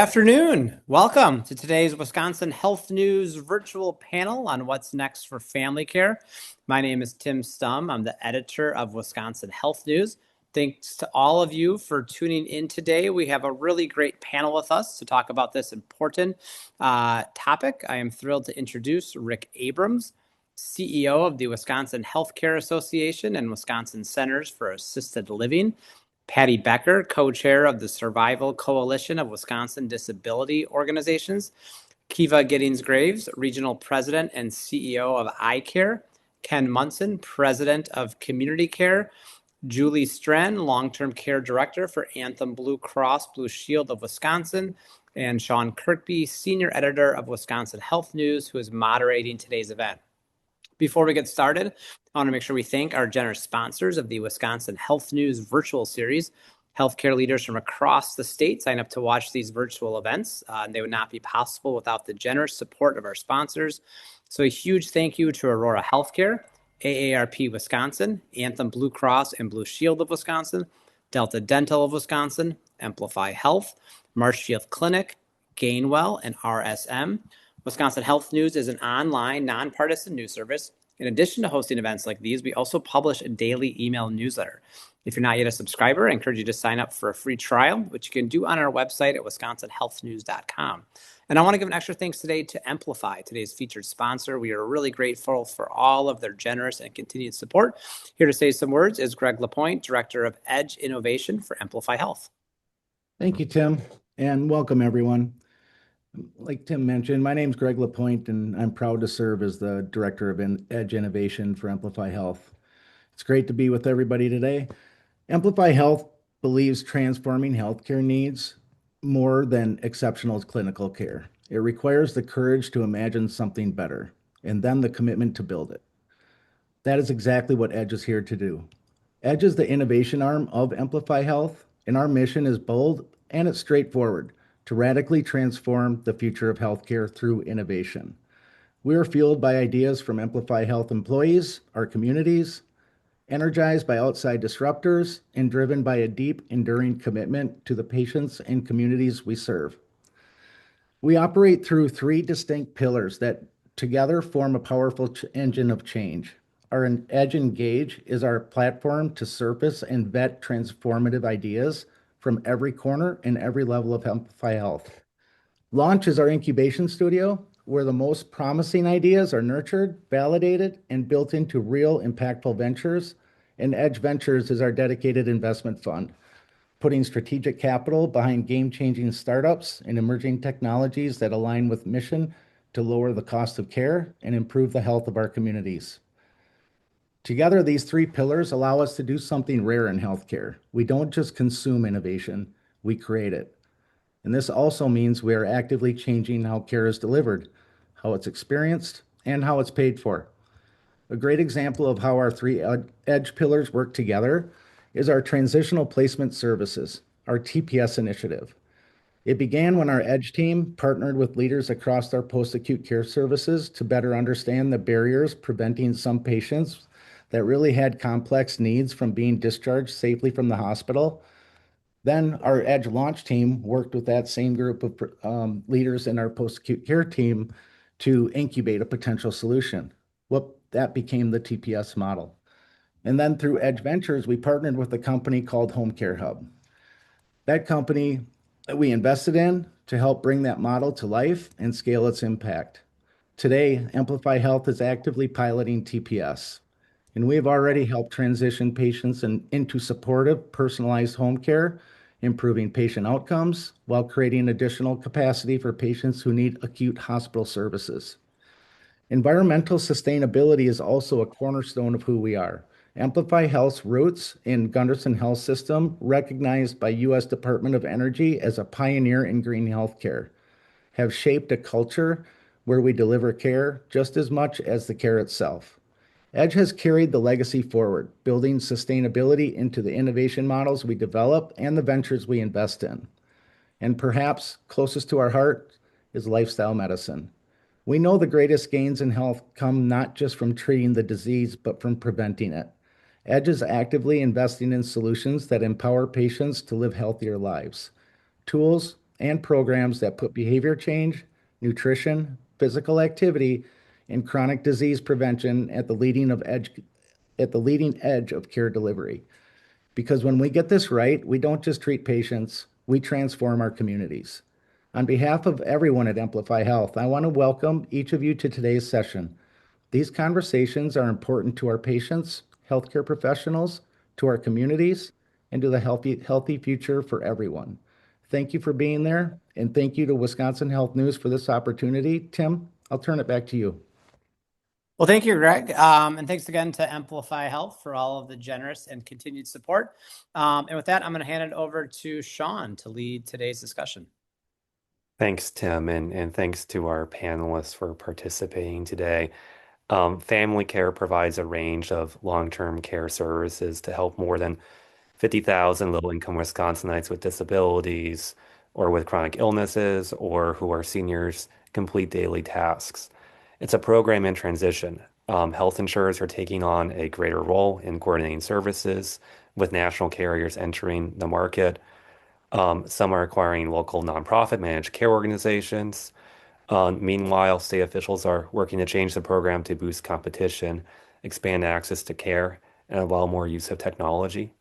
Afternoon. Welcome to today's Wisconsin Health News virtual panel on what's next for family care. My name is Tim Stum. I'm the editor of Wisconsin Health News. Thanks to all of you for tuning in today. We have a really great panel with us to talk about this important topic. I am thrilled to introduce Rick Abrams, CEO of the Wisconsin Healthcare Association and Wisconsin Centers for Assisted Living. Patti Becker, co-chair of the Survival Coalition of Wisconsin Disability Organizations. Kiva Giddings-Graves, regional president and CEO of iCare. Ken Munson, president of Community Care. Julie Stren, long-term care director for Anthem Blue Cross Blue Shield of Wisconsin. And Sean Kirkby, senior editor of Wisconsin Health News, who is moderating today's event. Before we get started, I want to make sure we thank our generous sponsors of the Wisconsin Health News virtual series. Healthcare leaders from across the state sign up to watch these virtual events. They would not be possible without the generous support of our sponsors. So a huge thank you to Aurora Healthcare, AARP Wisconsin, Anthem Blue Cross and Blue Shield of Wisconsin, Delta Dental of Wisconsin, Amplify Health, Marshfield Clinic, Gainwell, and RSM. Wisconsin Health News is an online, nonpartisan news service. In addition to hosting events like these, we also publish a daily email newsletter. If you're not yet a subscriber, I encourage you to sign up for a free trial, which you can do on our website at wisconsinhealthnews.com. And I want to give an extra thanks today to Amplify, today's featured sponsor. We are really grateful for all of their generous and continued support. Here to say some words is Greg LaPointe, Director of Edge Innovation for Amplify Health. Thank you, Tim, and welcome everyone. Like Tim mentioned, my name is Greg LaPointe, and I'm proud to serve as the Director of Edge Innovation for Amplify Health. It's great to be with everybody today. Amplify Health believes transforming healthcare needs more than exceptional clinical care. It requires the courage to imagine something better, and then the commitment to build it. That is exactly what Edge is here to do. Edge is the innovation arm of Amplify Health, and our mission is bold and it's straightforward: to radically transform the future of healthcare through innovation. We are fueled by ideas from Amplify Health employees, our communities, energized by outside disruptors, and driven by a deep, enduring commitment to the patients and communities we serve. We operate through three distinct pillars that together form a powerful engine of change. Our Edge Engage is our platform to surface and vet transformative ideas from every corner and every level of Amplify Health. Launch is our incubation studio, where the most promising ideas are nurtured, validated, and built into real impactful ventures. And Edge Ventures is our dedicated investment fund, putting strategic capital behind game-changing startups and emerging technologies that align with mission to lower the cost of care and improve the health of our communities. Together, these three pillars allow us to do something rare in healthcare. We don't just consume innovation, we create it. And this also means we are actively changing how care is delivered, how it's experienced, and how it's paid for. A great example of how our three Edge pillars work together is our Transitional Placement Services, our TPS initiative. It began when our Edge team partnered with leaders across our post-acute care services to better understand the barriers preventing some patients that really had complex needs from being discharged safely from the hospital. Then our Edge launch team worked with that same group of leaders in our post-acute care team to incubate a potential solution. That became the TPS model. And then through Edge Ventures, we partnered with a company called Home Care Hub. That company we invested in to help bring that model to life and scale its impact. Today, Amplify Health is actively piloting TPS, and we have already helped transition patients into supportive, personalized home care, improving patient outcomes while creating additional capacity for patients who need acute hospital services. Environmental sustainability is also a cornerstone of who we are. Amplify Health's roots in Gunderson Health System, recognized by U.S. Department of Energy as a pioneer in green healthcare, have shaped a culture where we deliver care just as much as the care itself. Edge has carried the legacy forward, building sustainability into the innovation models we develop and the ventures we invest in. And perhaps closest to our heart is lifestyle medicine. We know the greatest gains in health come not just from treating the disease, but from preventing it. Edge is actively investing in solutions that empower patients to live healthier lives. Tools and programs that put behavior change, nutrition, physical activity, and chronic disease prevention at the leading edge of care delivery. Because when we get this right, we don't just treat patients, we transform our communities. On behalf of everyone at Amplify Health, I want to welcome each of you to today's session. These conversations are important to our patients, healthcare professionals, to our communities, and to the healthy future for everyone. Thank you for being there, and thank you to Wisconsin Health News for this opportunity. Tim, I'll turn it back to you. Well, thank you, Greg. And thanks again to Amplify Health for all of the generous and continued support. And with that, I'm going to hand it over to Sean to lead today's discussion. Thanks, Tim, and thanks to our panelists for participating today. Family care provides a range of long-term care services to help more than 50,000 low-income Wisconsinites with disabilities or with chronic illnesses or who are seniors complete daily tasks. It's a program in transition. Health insurers are taking on a greater role in coordinating services with national carriers entering the market. Some are acquiring local nonprofit managed care organizations. Meanwhile, state officials are working to change the program to boost competition, expand access to care, and allow more use of technology.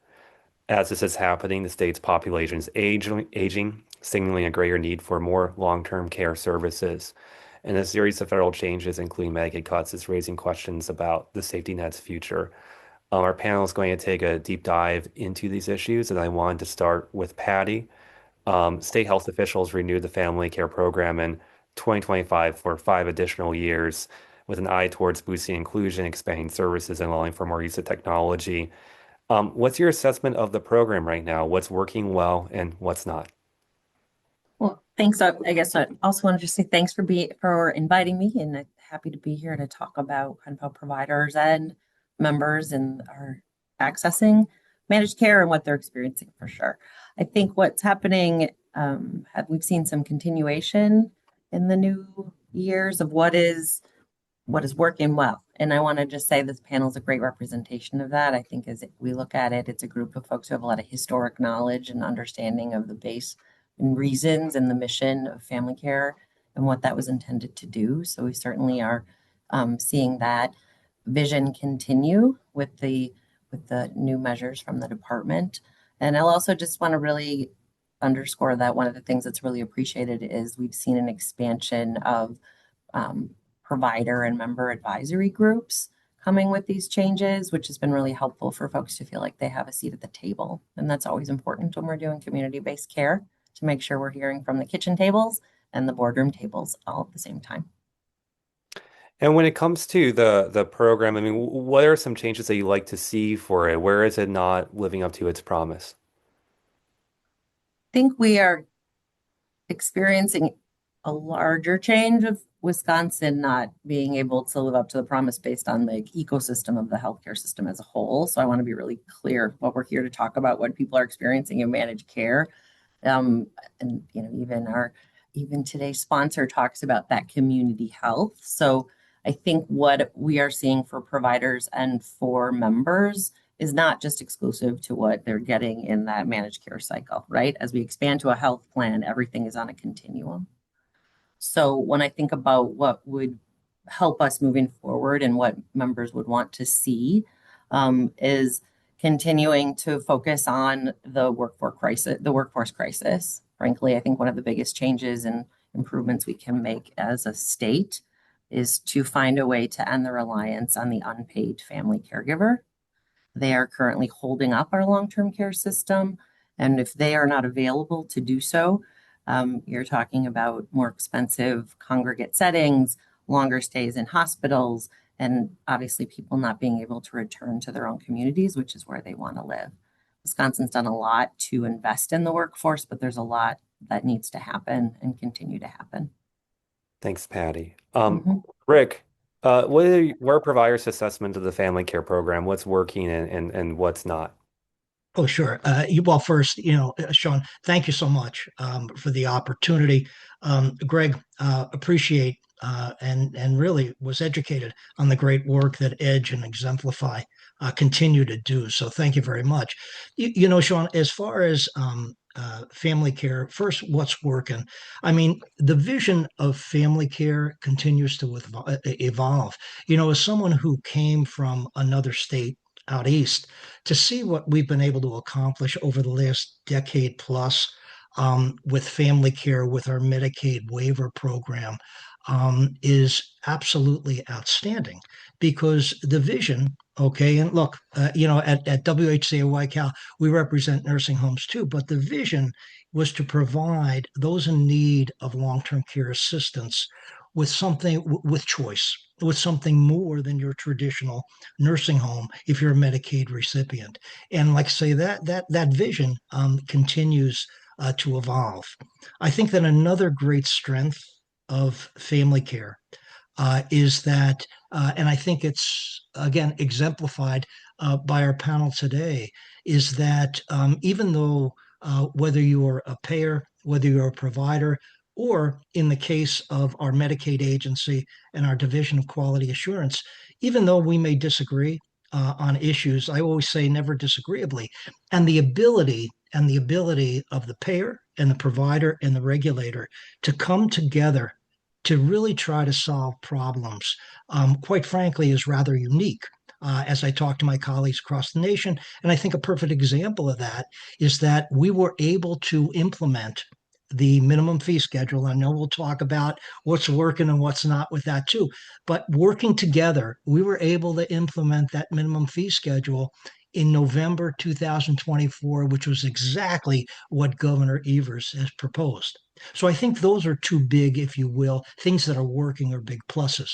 As this is happening, the state's population is aging, signaling a greater need for more long-term care services. And a series of federal changes, including Medicaid cuts, is raising questions about the safety net's future. Our panel is going to take a deep dive into these issues, and I wanted to start with Patti. State health officials renewed the family care program in 2025 for 5 additional years with an eye towards boosting inclusion, expanding services, and allowing for more use of technology. What's your assessment of the program right now? What's working well and what's not? Well, thanks. I guess I also wanted to say thanks for inviting me, and I'm happy to be here to talk about kind of how providers and members and are accessing managed care and what they're experiencing for sure. I think what's happening, we've seen some continuation in the new years of what is working well. And I want to just say this panel is a great representation of that. I think as we look at it, it's a group of folks who have a lot of historic knowledge and understanding of the base and reasons and the mission of family care and what that was intended to do. So we certainly are seeing that vision continue with the new measures from the department. And I'll also just want to really underscore that one of the things that's really appreciated is we've seen an expansion of provider and member advisory groups coming with these changes, which has been really helpful for folks to feel like they have a seat at the table. And that's always important when we're doing community-based care, to make sure we're hearing from the kitchen tables and the boardroom tables all at the same time. And when it comes to the program, I mean, what are some changes that you like to see for it? Where is it not living up to its promise? I think we are experiencing a larger change of Wisconsin not being able to live up to the promise based on the ecosystem of the healthcare system as a whole. So I want to be really clear what we're here to talk about, what people are experiencing in managed care. And even today's sponsor talks about that community health. So I think what we are seeing for providers and for members is not just exclusive to what they're getting in that managed care cycle, right? As we expand to a health plan, everything is on a continuum. So when I think about what would help us moving forward and what members would want to see is continuing to focus on the workforce crisis. Frankly, I think one of the biggest changes and improvements we can make as a state is to find a way to end the reliance on the unpaid family caregiver. They are currently holding up our long-term care system, and if they are not available to do so, you're talking about more expensive congregate settings, longer stays in hospitals, and obviously people not being able to return to their own communities, which is where they want to live. Wisconsin's done a lot to invest in the workforce, but there's a lot that needs to happen and continue to happen. Thanks, Patti. Rick, what are providers' assessment of the family care program? What's working and what's not? Oh, sure. Well, first, Sean, thank you so much for the opportunity. Greg, appreciate and really was educated on the great work that Edge and Exemplify continue to do. So thank you very much. Sean, as far as family care, first, what's working? I mean, the vision of family care continues to evolve. As someone who came from another state out east, to see what we've been able to accomplish over the last decade plus with family care, with our Medicaid waiver program, is absolutely outstanding because the vision. Okay, and look, at WHCA YCal, we represent nursing homes too, but the vision was to provide those in need of long-term care assistance with something with choice, with something more than your traditional nursing home if you're a Medicaid recipient. And like I say, that vision continues to evolve. I think that another great strength of family care is that, and I think it's again exemplified by our panel today, is that even though whether you are a payer, whether you're a provider, or in the case of our Medicaid agency and our Division of Quality Assurance, even though we may disagree on issues, I always say never disagreeably, and the ability of the payer and the provider and the regulator to come together to really try to solve problems, quite frankly, is rather unique. As I talk to my colleagues across the nation, and I think a perfect example of that is that we were able to implement the minimum fee schedule. I know we'll talk about what's working and what's not with that too, but working together, we were able to implement that minimum fee schedule in November 2024, which was exactly what Governor Evers has proposed. So I think those are two big, if you will, things that are working are big pluses.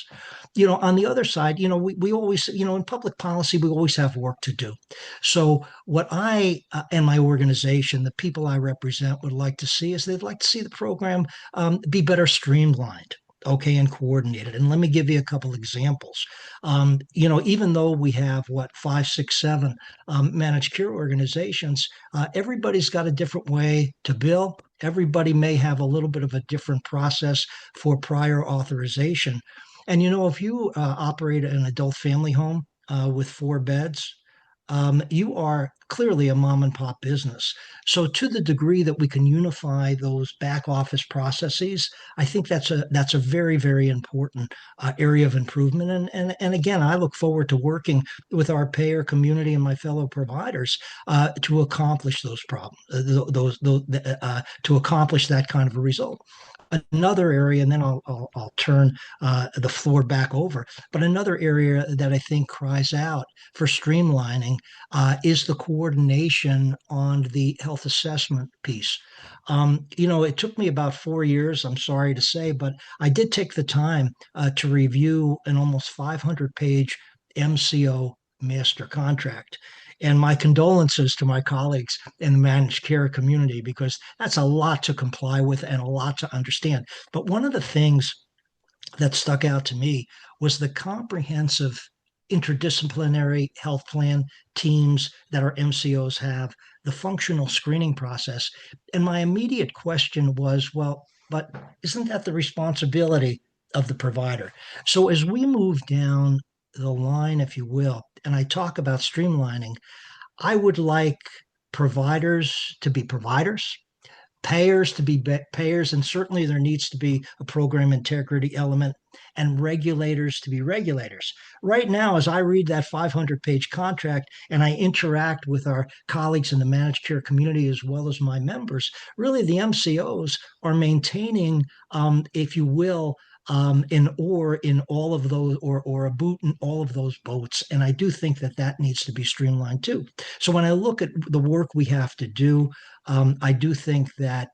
On the other side, we always, in public policy, we always have work to do. So what I and my organization, the people I represent, would like to see is they'd like to see the program be better streamlined. Okay, and coordinated. And let me give you a couple examples. Even though we have what 5, 6, 7 managed care organizations, everybody's got a different way to bill. Everybody may have a little bit of a different process for prior authorization. And if you operate an adult family home with 4 beds, you are clearly a mom and pop business. So to the degree that we can unify those back office processes, I think that's a very, very important area of improvement. And again, I look forward to working with our payer community and my fellow providers to accomplish those problems, to accomplish that kind of a result. Another area, and then I'll turn the floor back over. But another area that I think cries out for streamlining is the coordination on the health assessment piece. It took me about 4 years, I'm sorry to say, but I did take the time to review an almost 500-page MCO master contract. And my condolences to my colleagues in the managed care community, because that's a lot to comply with and a lot to understand. But one of the things that stuck out to me was the comprehensive interdisciplinary health plan teams that our MCOs have, the functional screening process. And my immediate question was, well, but isn't that the responsibility of the provider? So as we move down the line, if you will, and I talk about streamlining, I would like providers to be providers, payers to be payers, and certainly there needs to be a program integrity element, and regulators to be regulators. Right now, as I read that 500-page contract and I interact with our colleagues in the managed care community as well as my members, really the MCOs are maintaining, if you will, an oar in all of those, or a boot in all of those boats. And I do think that needs to be streamlined too. So when I look at the work we have to do, I do think that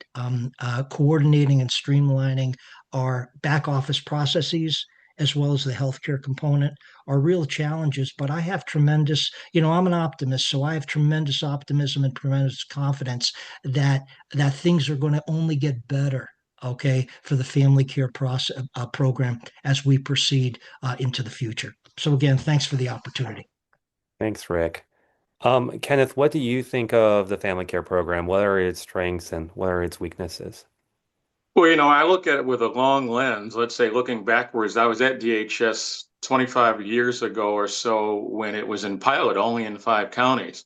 coordinating and streamlining our back office processes as well as the healthcare component are real challenges. But I have tremendous, I'm an optimist, so I have tremendous optimism and tremendous confidence that things are going to only get better. Okay, for the family care process program as we proceed into the future. So again, thanks for the opportunity. Thanks, Rick. Kenneth, what do you think of the family care program? What are its strengths and what are its weaknesses? Well, I look at it with a long lens. Let's say looking backwards, I was at DHS 25 years ago or so when it was in pilot only in 5 counties.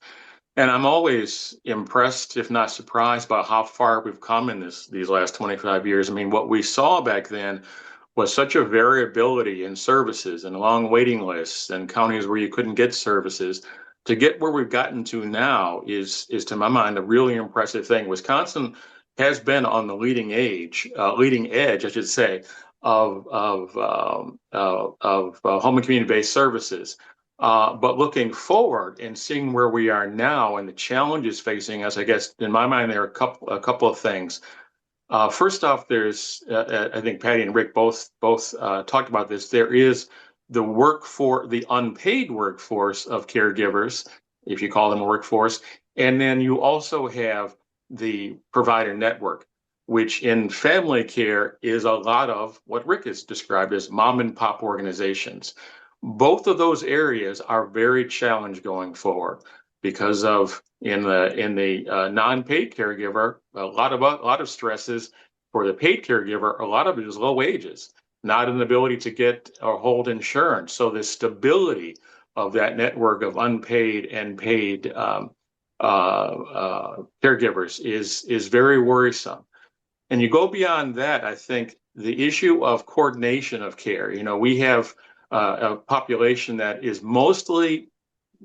And I'm always impressed, if not surprised, by how far we've come in these last 25 years. I mean, what we saw back then was such a variability in services and long waiting lists and counties where you couldn't get services. To get where we've gotten to now is to my mind, a really impressive thing. Wisconsin has been on the leading edge, I should say, of home and community-based services. But looking forward and seeing where we are now and the challenges facing us, I guess in my mind there are a couple of things. First off, there's I think Patti and Rick both talked about this. There is the unpaid workforce of caregivers, if you call them a workforce, and then you also have the provider network, which in family care is a lot of what Rick has described as mom and pop organizations. Both of those areas are very challenged going forward because of in the non-paid caregiver, a lot of stresses for the paid caregiver. A lot of it is low wages, not an ability to get or hold insurance. So the stability of that network of unpaid and paid caregivers is very worrisome. And you go beyond that, I think the issue of coordination of care. We have a population that is mostly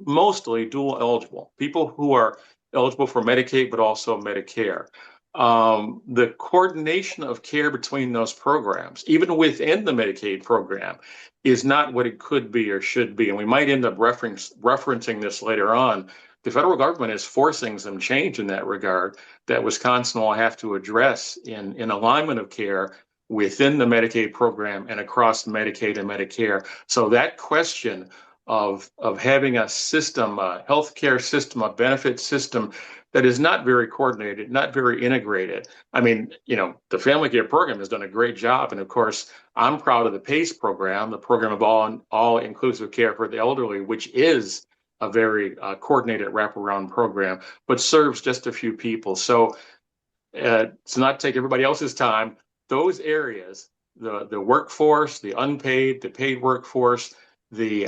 dual eligible, people who are eligible for Medicaid, but also Medicare. The coordination of care between those programs, even within the Medicaid program, is not what it could be or should be. And we might end up referencing this later on. The federal government is forcing some change in that regard that Wisconsin will have to address in alignment of care within the Medicaid program and across Medicaid and Medicare. So that question of having a system, a healthcare system, a benefit system that is not very coordinated, not very integrated. I mean, the family care program has done a great job. And of course, I'm proud of the PACE program, the program of all inclusive care for the elderly, which is a very coordinated wraparound program, but serves just a few people. So to not take everybody else's time, those areas, the workforce, the unpaid, the paid workforce, the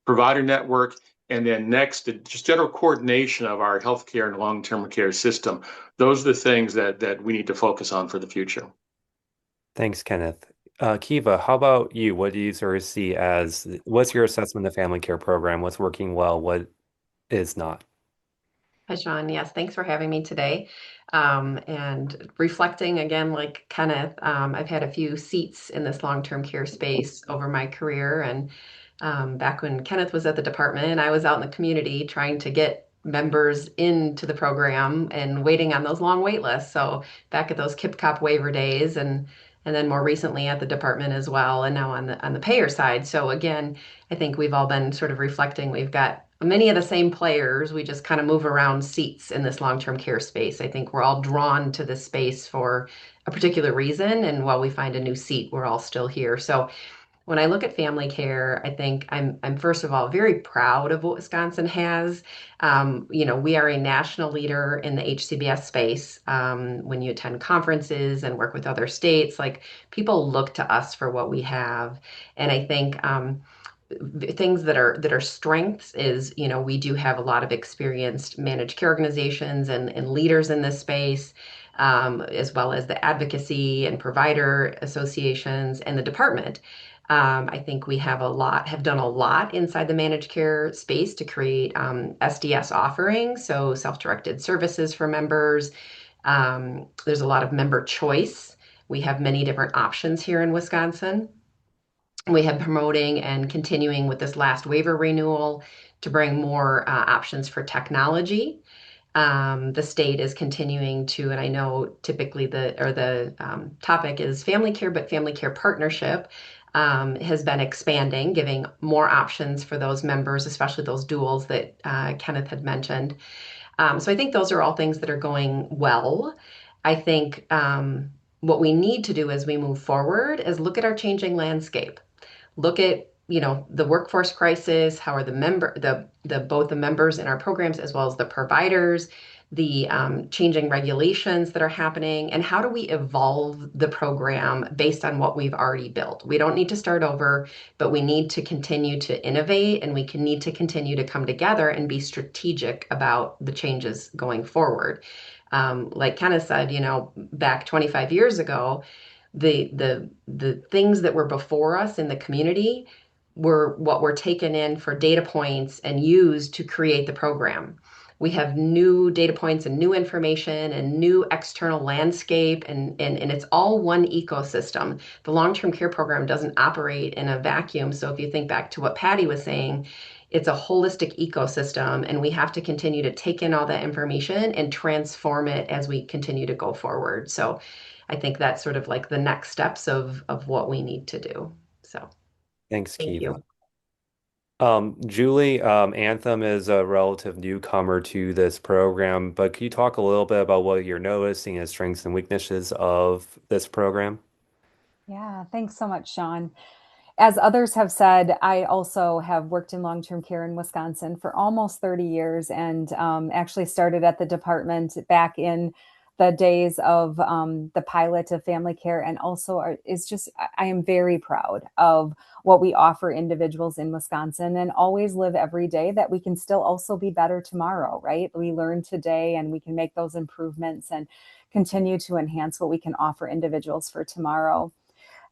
provider network, and then next, just general coordination of our healthcare and long-term care system. Those are the things that we need to focus on for the future. Thanks, Kenneth. Kiva, how about you? What do you sort of see what's your assessment of the family care program? What's working well? What is not? Hi, Sean. Yes, thanks for having me today. And reflecting again, like Kenneth, I've had a few seats in this long-term care space over my career. And back when Kenneth was at the department, I was out in the community trying to get members into the program and waiting on those long wait lists. So back at those KIPCOP waiver days and then more recently at the department as well, and now on the payer side. So again, I think we've all been sort of reflecting. We've got many of the same players. We just kind of move around seats in this long-term care space. I think we're all drawn to this space for a particular reason. And while we find a new seat, we're all still here. So when I look at family care, I think I'm first of all very proud of what Wisconsin has. We are a national leader in the HCBS space. When you attend conferences and work with other states, like people look to us for what we have, and I think things that are strengths is we do have a lot of experienced managed care organizations and leaders in this space. As well as the advocacy and provider associations and the department. I think we have done a lot inside the managed care space to create SDS offerings, so self-directed services for members. There's a lot of member choice. We have many different options here in Wisconsin. We have promoting and continuing with this last waiver renewal to bring more options for technology. The state is continuing to, and I know typically the topic is family care, but family care partnership has been expanding, giving more options for those members, especially those duals that Kenneth had mentioned. So I think those are all things that are going well. I think what we need to do as we move forward is look at our changing landscape. Look at the workforce crisis. How are both the members in our programs as well as the providers the changing regulations that are happening, and how do we evolve the program based on what we've already built. We don't need to start over, but we need to continue to innovate, and we can need to continue to come together and be strategic about the changes going forward. Like Kenneth said, back 25 years ago, the things that were before us in the community were what were taken in for data points and used to create the program. We have new data points and new information and new external landscape, and it's all one ecosystem. The long-term care program doesn't operate in a vacuum. So if you think back to what Patti was saying, it's a holistic ecosystem, and we have to continue to take in all that information and transform it as we continue to go forward. So I think that's sort of like the next steps of what we need to do. So Thanks, thank Kiva. you. Julie, Anthem is a relative newcomer to this program, but can you talk a little bit about what you're noticing as strengths and weaknesses of this program? Yeah, thanks so much, Sean. As others have said, I also have worked in long-term care in Wisconsin for almost 30 years and actually started at the department back in the days of the pilot of family care. And also I am very proud of what we offer individuals in Wisconsin, and always live every day that we can still also be better tomorrow, right? We learn today and we can make those improvements and continue to enhance what we can offer individuals for tomorrow.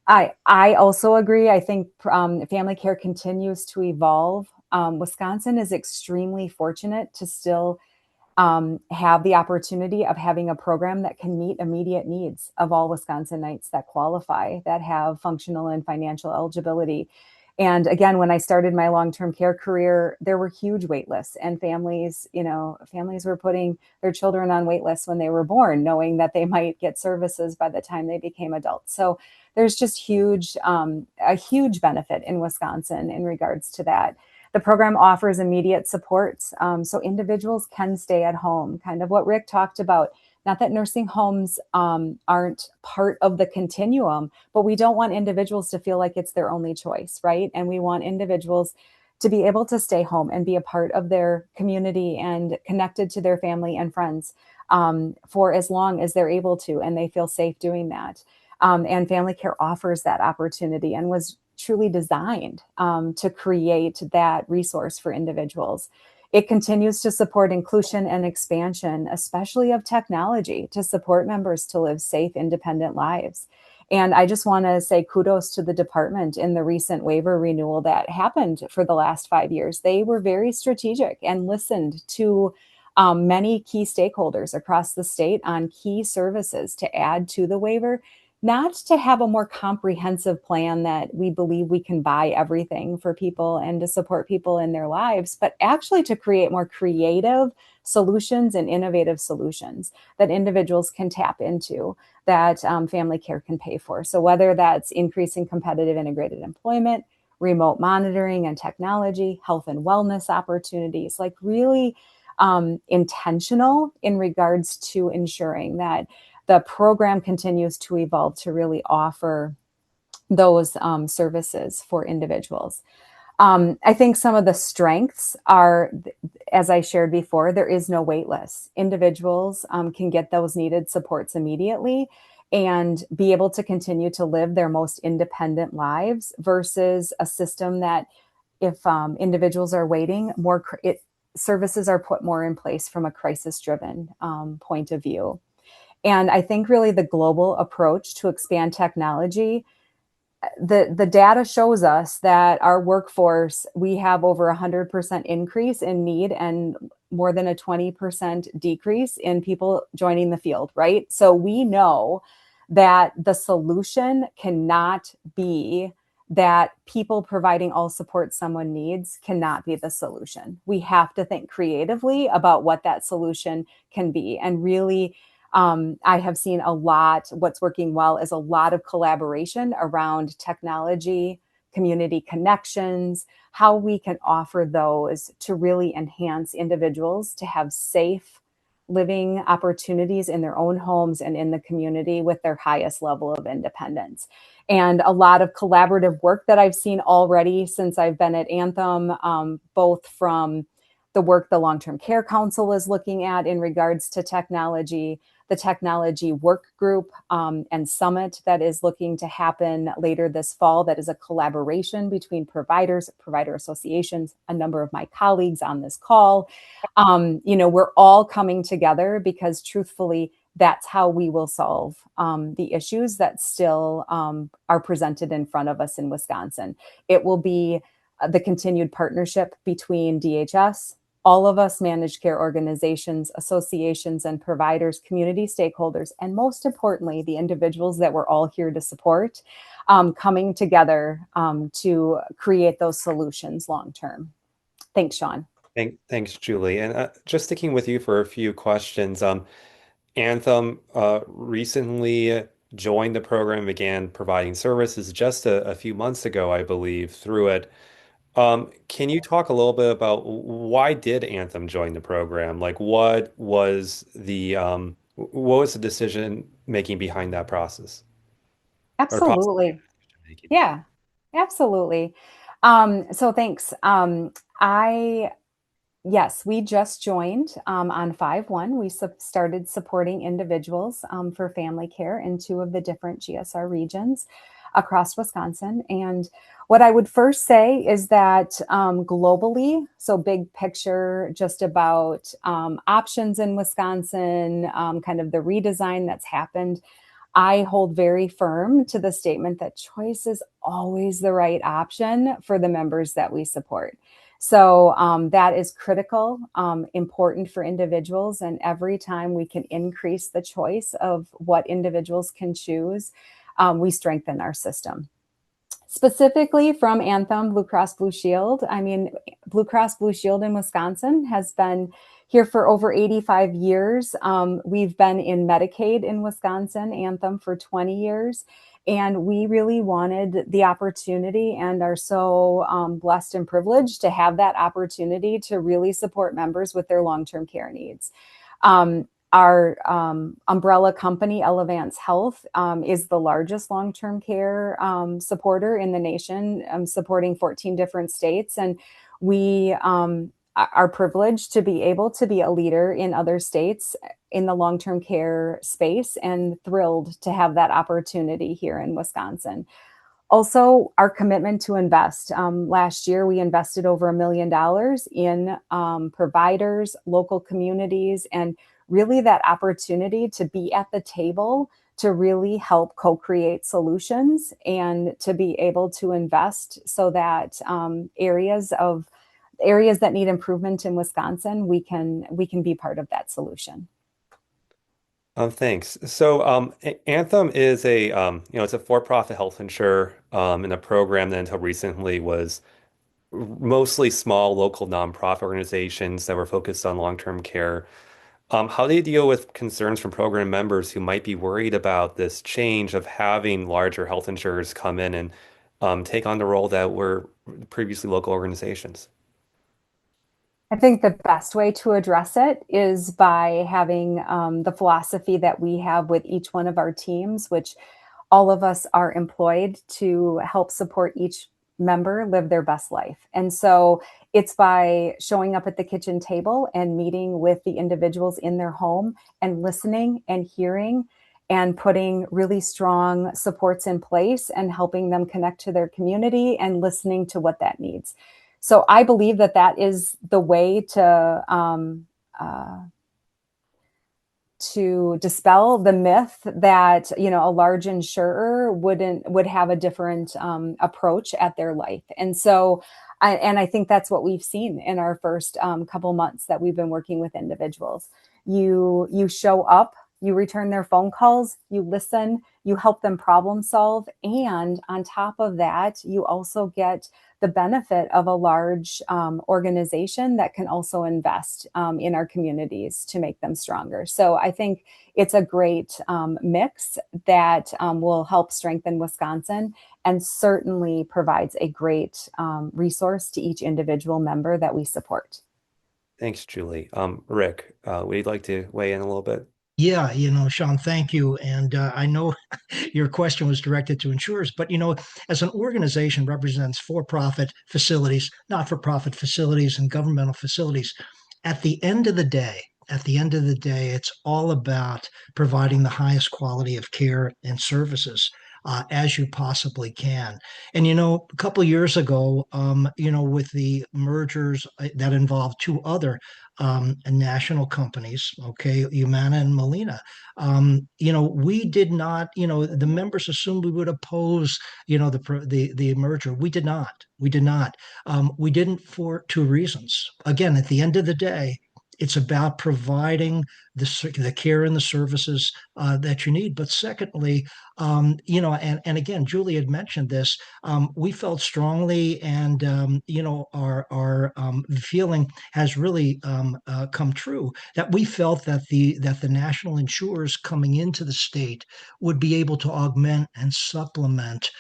I also agree. I think family care continues to evolve. Wisconsin is extremely fortunate to still have the opportunity of having a program that can meet immediate needs of all Wisconsinites that qualify, that have functional and financial eligibility. And again, when I started my long-term care career, there were huge wait lists, and families were putting their children on wait lists when they were born, knowing that they might get services by the time they became adults. So there's just a huge benefit in Wisconsin in regards to that. The program offers immediate support, so individuals can stay at home, kind of what Rick talked about. Not that nursing homes aren't part of the continuum, but we don't want individuals to feel like it's their only choice, right? And we want individuals to be able to stay home and be a part of their community and connected to their family and friends for as long as they're able to, and they feel safe doing that. And family care offers that opportunity and was truly designed to create that resource for individuals. It continues to support inclusion and expansion, especially of technology, to support members to live safe, independent lives. And I just want to say kudos to the department in the recent waiver renewal that happened for the last 5 years. They were very strategic and listened to many key stakeholders across the state on key services to add to the waiver, not to have a more comprehensive plan that we believe we can buy everything for people and to support people in their lives, but actually to create more creative solutions and innovative solutions that individuals can tap into, that family care can pay for. So whether that's increasing competitive integrated employment, remote monitoring and technology, health and wellness opportunities, like really intentional in regards to ensuring that the program continues to evolve to really offer those services for individuals. I think some of the strengths are, as I shared before, there is no wait list. Individuals can get those needed supports immediately and be able to continue to live their most independent lives versus a system that if individuals are waiting, services are put more in place from a crisis-driven point of view. And I think really the global approach to expand technology, the data shows us that our workforce, we have over 100% increase in need and more than a 20% decrease in people joining the field, right? So we know that the solution cannot be that people providing all support someone needs cannot be the solution. We have to think creatively about what that solution can be. And really, I have seen what's working well is a lot of collaboration around technology, community connections, how we can offer those to really enhance individuals to have safe living opportunities in their own homes and in the community with their highest level of independence. And a lot of collaborative work that I've seen already since I've been at Anthem, both from the work the Long-Term Care Council is looking at in regards to technology, the technology work group and summit that is looking to happen later this fall. That is a collaboration between providers, provider associations, a number of my colleagues on this call. We're all coming together because truthfully, that's how we will solve the issues that still are presented in front of us in Wisconsin. It will be the continued partnership between DHS, all of us managed care organizations, associations, and providers, community stakeholders, and most importantly, the individuals that we're all here to support, coming together to create those solutions long term. Thanks, Sean. Thanks, Julie. And just sticking with you for a few questions. Anthem recently joined the program, began providing services just a few months ago, I believe, through it. Can you talk a little bit about why did Anthem join the program? Like, what was the decision making behind that process? Absolutely. Yeah, absolutely. So thanks. Yes, we just joined on 5/1. We started supporting individuals for family care in 2 of the different GSR regions across Wisconsin. And what I would first say is that globally, so big picture, just about options in Wisconsin, kind of the redesign that's happened, I hold very firm to the statement that choice is always the right option for the members that we support. So that is critical, important for individuals. And every time we can increase the choice of what individuals can choose, we strengthen our system. Specifically from Anthem, Blue Cross Blue Shield. I mean, Blue Cross Blue Shield in Wisconsin has been here for over 85 years. We've been in Medicaid in Wisconsin, Anthem for 20 years. And we really wanted the opportunity and are so blessed and privileged to have that opportunity to really support members with their long-term care needs. Our umbrella company, Elevance Health, is the largest long-term care supporter in the nation, supporting 14 different states. And we are privileged to be able to be a leader in other states in the long-term care space and thrilled to have that opportunity here in Wisconsin. Also, our commitment to invest. Last year, we invested over $1 million in providers, local communities, and really that opportunity to be at the table to really help co-create solutions and to be able to invest so that areas that need improvement in Wisconsin, we can be part of that solution. Thanks. So Anthem is it's a for-profit health insurer, and a program that until recently was mostly small local nonprofit organizations that were focused on long-term care. How do you deal with concerns from program members who might be worried about this change of having larger health insurers come in and take on the role that were previously local organizations? I think the best way to address it is by having the philosophy that we have with each one of our teams, which all of us are employed to help support each member live their best life. And so it's by showing up at the kitchen table and meeting with the individuals in their home and listening and hearing and putting really strong supports in place and helping them connect to their community and listening to what that needs. So I believe that that is the way to dispel the myth that a large insurer would have a different approach at their life. And so I think that's what we've seen in our first couple months that we've been working with individuals. You show up, you return their phone calls, you listen, you help them problem solve, and on top of that, you also get the benefit of a large organization that can also invest in our communities to make them stronger. So I think it's a great mix that will help strengthen Wisconsin and certainly provides a great resource to each individual member that we support. Thanks, Julie. Rick, would you like to weigh in a little bit? Yeah, Sean, thank you. And I know your question was directed to insurers, but as an organization represents for-profit facilities, not-for-profit facilities, and governmental facilities, at the end of the day, it's all about providing the highest quality of care and services as you possibly can. And a couple of years ago, with the mergers that involved two other national companies, okay, Humana and Molina. We did not, the members assumed we would oppose, the merger. We did not. We did not. We didn't for two reasons. Again, at the end of the day, it's about providing the care and the services that you need. But secondly, and again, Julie had mentioned this. We felt strongly, and our feeling has really come true, that we felt that the national insurers coming into the state would be able to augment and supplement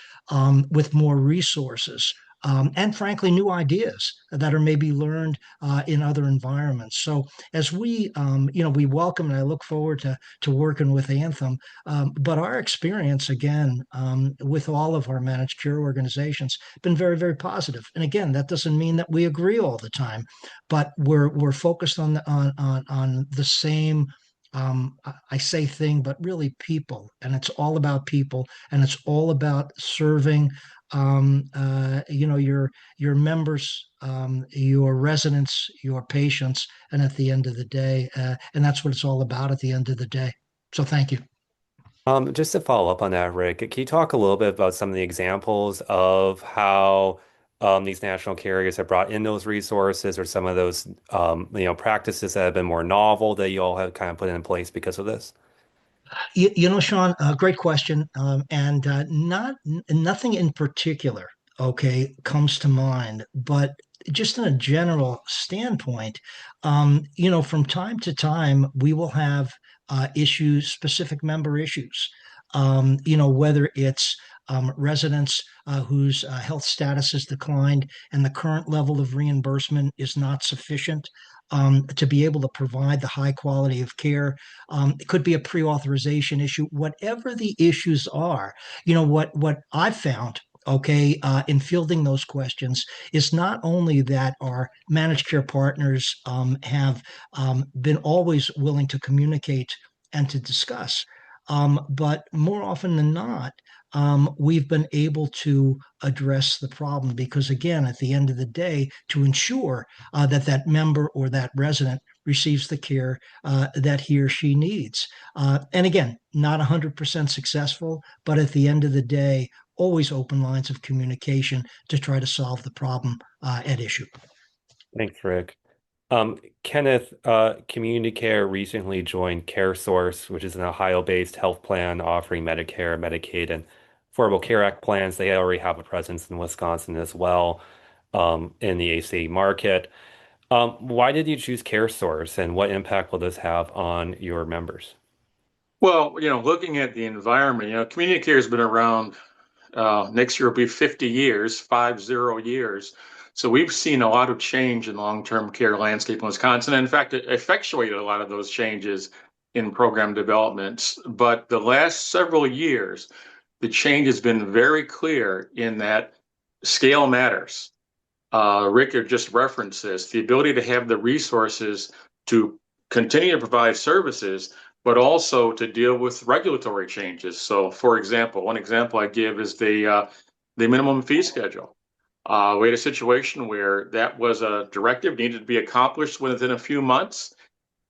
with more resources. And frankly, new ideas that are maybe learned in other environments. So as we welcome, and I look forward to working with Anthem. But our experience, again, with all of our managed care organizations, been very, very positive. And again, that doesn't mean that we agree all the time, but we're focused on the same. I say thing, but really people, and it's all about people, and it's all about serving your members, your residents, your patients, and at the end of the day, and that's what it's all about at the end of the day. So thank you. Just to follow up on that, Rick, can you talk a little bit about some of the examples of how these national carriers have brought in those resources, or some of those practices that have been more novel that you all have kind of put in place because of this? Sean, great question, and nothing in particular, okay, comes to mind, but just in a general standpoint, from time to time, we will have issues, specific member issues, whether it's residents whose health status has declined and the current level of reimbursement is not sufficient to be able to provide the high quality of care. It could be a pre-authorization issue. Whatever the issues are, what I've found, okay, in fielding those questions, is not only that our managed care partners have been always willing to communicate and to discuss, but more often than not, we've been able to address the problem, because again, at the end of the day, to ensure that member or that resident receives the care that he or she needs. And again, not 100% successful, but at the end of the day, always open lines of communication to try to solve the problem at issue. Thanks, Rick. Kenneth, Community Care recently joined CareSource, which is an Ohio-based health plan offering Medicare, Medicaid, and Affordable Care Act plans. They already have a presence in Wisconsin as well, in the ACA market. Why did you choose CareSource, and what impact will this have on your members? Well, looking at the environment, community care has been around. Next year will be 50 years, 50 years. So we've seen a lot of change in long-term care landscape in Wisconsin. And in fact, it effectuated a lot of those changes in program developments. But the last several years, the change has been very clear in that scale matters. Rick had just referenced this, the ability to have the resources to continue to provide services, but also to deal with regulatory changes. So, for example, one example I give is the minimum fee schedule. We had a situation where that was a directive needed to be accomplished within a few months,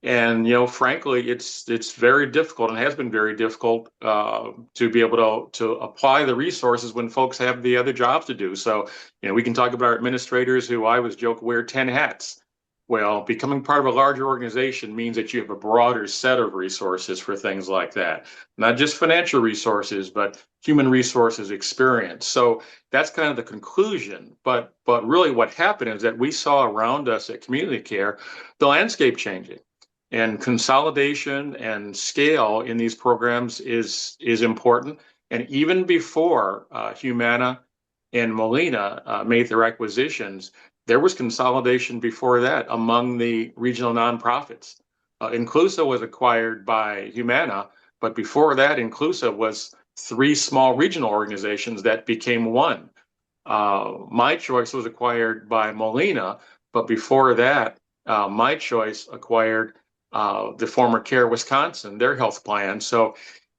and frankly, it's very difficult, and has been very difficult to be able to apply the resources when folks have the other jobs to do. So, we can talk about our administrators who, I was joking, wear 10 hats. Well, becoming part of a larger organization means that you have a broader set of resources for things like that. Not just financial resources, but human resources, experience. So that's kind of the conclusion. But really what happened is that we saw around us at Community Care the landscape changing. And consolidation and scale in these programs is important. And even before Humana and Molina made their acquisitions, there was consolidation before that among the regional nonprofits. Inclusa was acquired by Humana, but before that, Inclusa was 3 small regional organizations that became one. My Choice was acquired by Molina, but before that, My Choice acquired the former Care Wisconsin, their health plan. So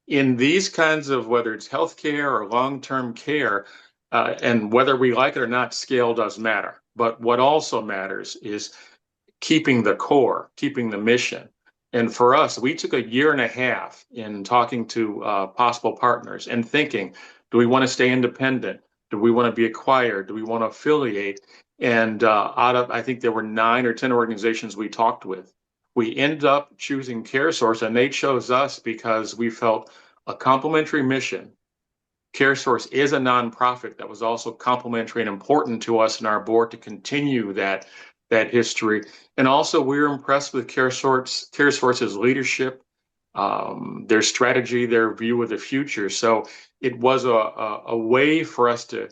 in these kinds of, whether it's healthcare or long-term care, and whether we like it or not, scale does matter. But what also matters is keeping the core, keeping the mission. And for us, we took a year and a half in talking to possible partners and thinking, do we want to stay independent? Do we want to be acquired? Do we want to affiliate? And out of, I think there were 9 or 10 organizations we talked with. We ended up choosing CareSource, and they chose us because we felt a complementary mission. CareSource is a nonprofit that was also complementary and important to us and our board to continue that history. And also, we were impressed with CareSource's leadership, their strategy, their view of the future. So it was a way for us to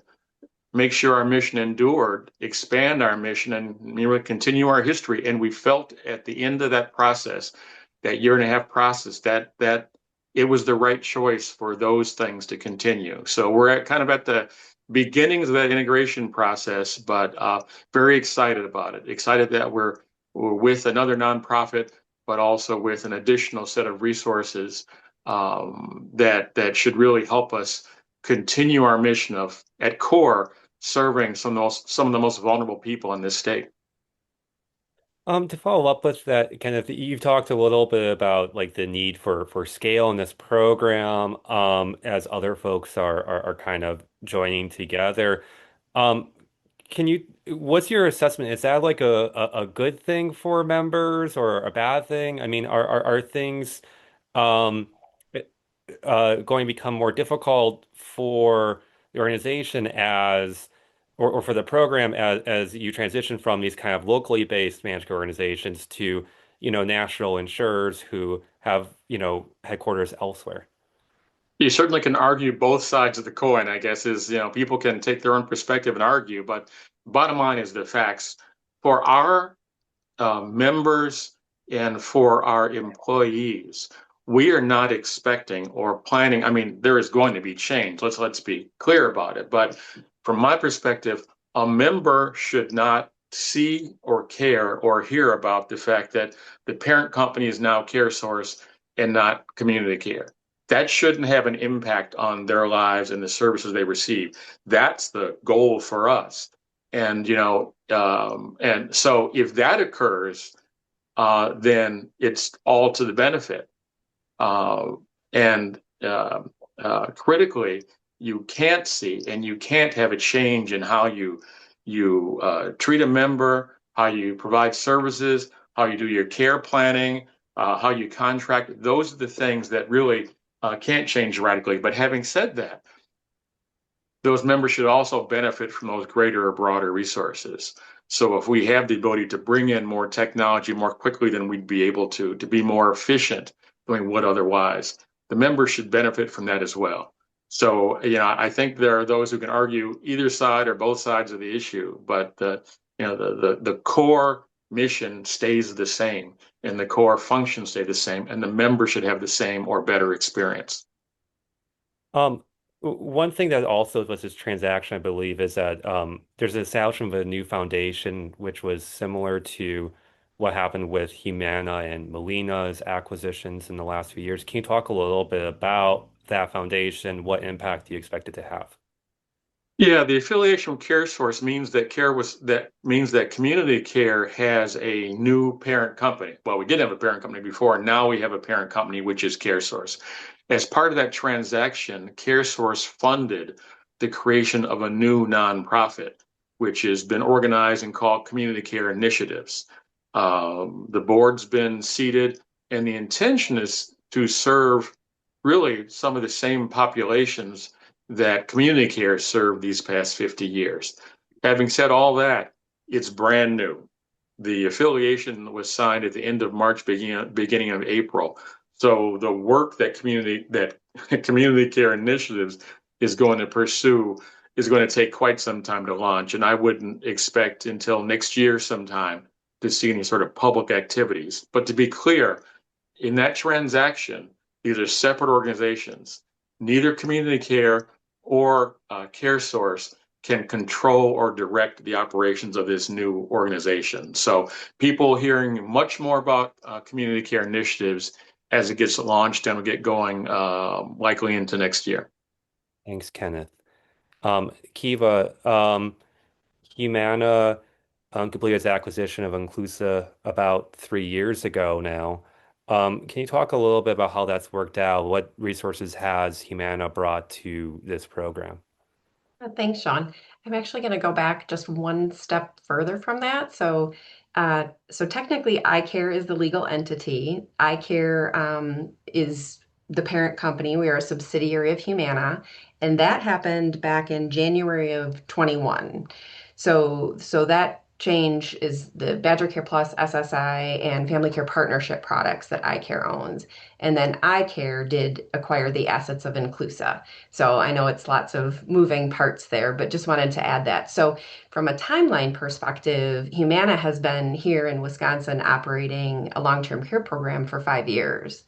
make sure our mission endured, expand our mission, and continue our history. And we felt at the end of that process, that year and a half process, that it was the right choice for those things to continue. So we're at the beginnings of that integration process, but very excited about it. Excited that we're with another nonprofit, but also with an additional set of resources that should really help us continue our mission of, at core, serving some of the most vulnerable people in this state. To follow up with that, kind of, you've talked a little bit about like the need for scale in this program, as other folks are kind of joining together. Um, what's your assessment? Is that like a good thing for members or a bad thing? I mean, are things um, going to become more difficult for the organization or for the program as you transition from these kind of locally based managed care organizations to, national insurers who have, headquarters elsewhere? You certainly can argue both sides of the coin, I guess, people can take their own perspective and argue, but bottom line is the facts. For our members and for our employees, we are not expecting or planning. I mean, there is going to be change. Let's be clear about it. But from my perspective, a member should not see or care or hear about the fact that the parent company is now CareSource and not Community Care. That shouldn't have an impact on their lives and the services they receive. That's the goal for us. And and so if that occurs, then it's all to the benefit. And critically, you can't see and you can't have a change in how you treat a member, how you provide services, how you do your care planning, how you contract. Those are the things that really can't change radically. But having said that, those members should also benefit from those greater or broader resources. So if we have the ability to bring in more technology more quickly than we'd be able to be more efficient than we would otherwise, the members should benefit from that as well. So, I think there are those who can argue either side or both sides of the issue, but the core mission stays the same and the core functions stay the same, and the member should have the same or better experience. One thing that also was this transaction, I believe, is that there's an establishment of a new foundation, which was similar to what happened with Humana and Molina's acquisitions in the last few years. Can you talk a little bit about that foundation? What impact do you expect it to have? Yeah, the affiliation with CareSource means that Community Care has a new parent company. Well, we did have a parent company before, and now we have a parent company, which is CareSource. As part of that transaction, CareSource funded the creation of a new nonprofit, which has been organized and called Community Care Initiatives. The board's been seated, and the intention is to serve really some of the same populations that Community Care served these past 50 years. Having said all that, it's brand new. The affiliation was signed at the end of March, beginning of April. So the work that Community Care Initiatives is going to pursue is going to take quite some time to launch. And I wouldn't expect until next year sometime to see any sort of public activities. But to be clear, in that transaction, these are separate organizations. Neither Community Care or CareSource can control or direct the operations of this new organization. So people hearing much more about community care initiatives as it gets launched and will get going likely into next year. Thanks, Kenneth. Kiva, Humana completed its acquisition of Inclusa about 3 years ago now. Can you talk a little bit about how that's worked out? What resources has Humana brought to this program? Thanks, Sean. I'm actually going to go back just one step further from that. So technically, iCare is the legal entity. iCare is the parent company. We are a subsidiary of Humana, and that happened back in January of 21. So that change is the Badger Care Plus, SSI, and Family Care Partnership products that iCare owns. And then iCare did acquire the assets of Inclusa. So I know it's lots of moving parts there, but just wanted to add that. So from a timeline perspective, Humana has been here in Wisconsin operating a long-term care program for 5 years.